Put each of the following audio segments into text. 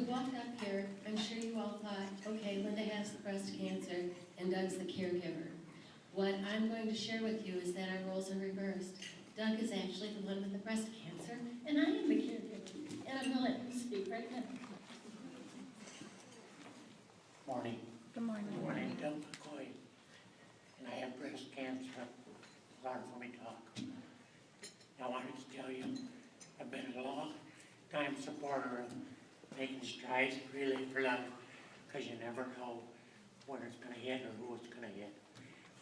we walked up here, I'm sure you all thought, okay, Linda has the breast cancer and Doug's the caregiver. What I'm going to share with you is that our roles are reversed. Doug is actually the one with the breast cancer, and I am the caregiver. And I'm going to let him speak right now. Morning. Good morning. Good morning, Doug McCoy. And I have breast cancer. It's hard for me to talk. I wanted to tell you, I've been a long time supporter of making strides really for life, because you never know when it's going to hit or who it's going to hit.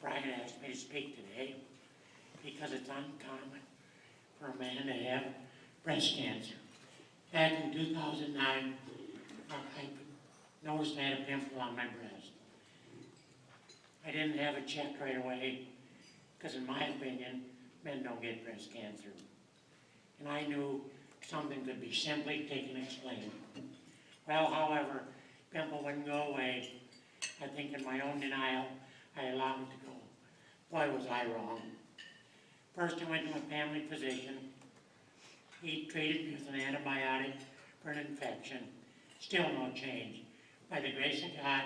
Brian asked me to speak today because it's uncommon for a man to have breast cancer. Back in 2009, I noticed I had a pimple on my breast. I didn't have it checked right away because, in my opinion, men don't get breast cancer. And I knew something could be simply taken and explained. Well, however, pimple wouldn't go away. I think in my own denial, I allowed it to go. Boy, was I wrong. First, I went to my family physician. He treated me with an antibiotic for an infection. Still no change. By the grace of God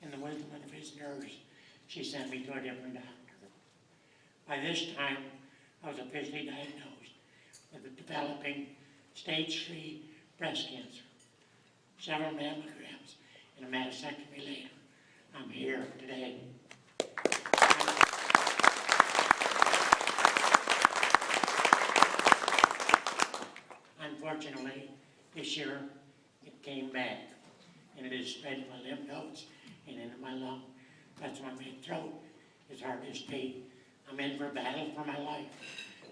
and the wisdom of his nurse, she sent me to a different doctor. By this time, I was officially diagnosed with a developing stage 3 breast cancer. Several mammograms and a mastectomy later, I'm here today. Unfortunately, this year it came back, and it has spread to my lymph nodes and into my lung. That's why my throat is hard to speak. I'm in for a battle for my life,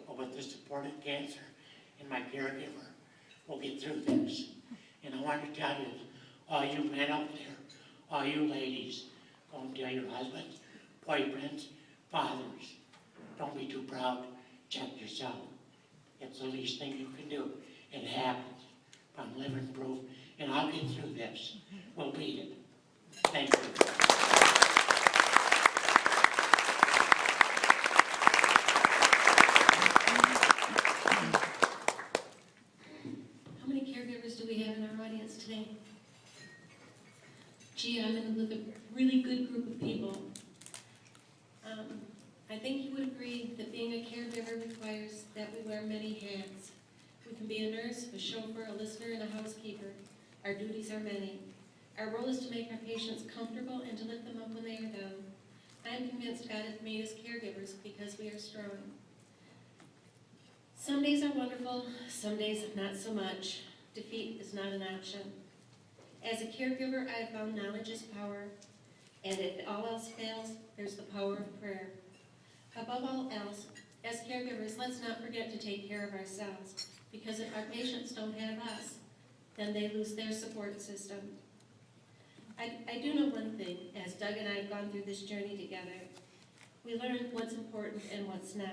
but with the support of cancer and my caregiver, we'll get through this. And I want to tell you, all you men out there, all you ladies, go and tell your husbands, boyfriends, fathers, don't be too proud. Check yourself. It's the least thing you can do. It happens. I'm living proof, and I'll get through this. We'll beat it. Thank you. How many caregivers do we have in our audience today? Gee, I'm in with a really good group of people. I think you would agree that being a caregiver requires that we wear many hats. We can be a nurse, a chauffeur, a listener, and a housekeeper. Our duties are many. Our role is to make our patients comfortable and to lift them up when they are down. I am convinced God has made us caregivers because we are strong. Some days are wonderful, some days not so much. Defeat is not an option. As a caregiver, I have found knowledge is power, and if all else fails, there's the power of prayer. Above all else, as caregivers, let's not forget to take care of ourselves, because if our patients don't have us, then they lose their support system. I do know one thing, as Doug and I have gone through this journey together, we learned what's important and what's not.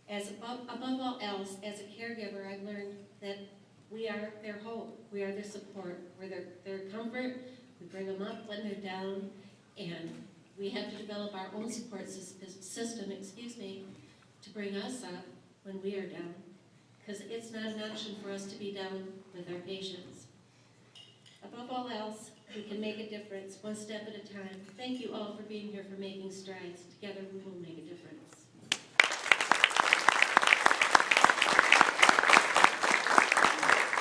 As above all else, as a caregiver, I've learned that we are their hope, we are their support, we're their comfort, we bring them up when they're down, and we have to develop our own support system, to bring us up when we are down, because it's not an option for us to be down with our patients. Above all else, we can make a difference, one step at a time. Thank you all for being here, for making strides. Together we will make a difference.